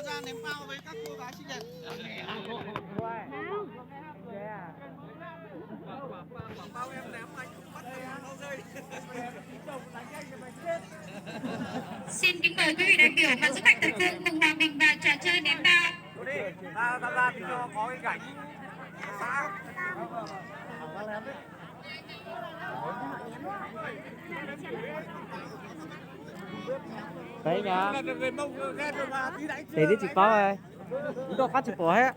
Ra ném bao với các cô gái xinh đẹp. Quả bao em ném anh cũng bắt bao rơi. Xin kính mời quý vị đại biểu và du khách thập phương cùng hòa mình vào trò chơi ném bao. Đi, ra thì cho có cái cảnh xã. Đấy nhá. Để đi trực tiếp ơi. Chúng tôi phát trực tiếp hết.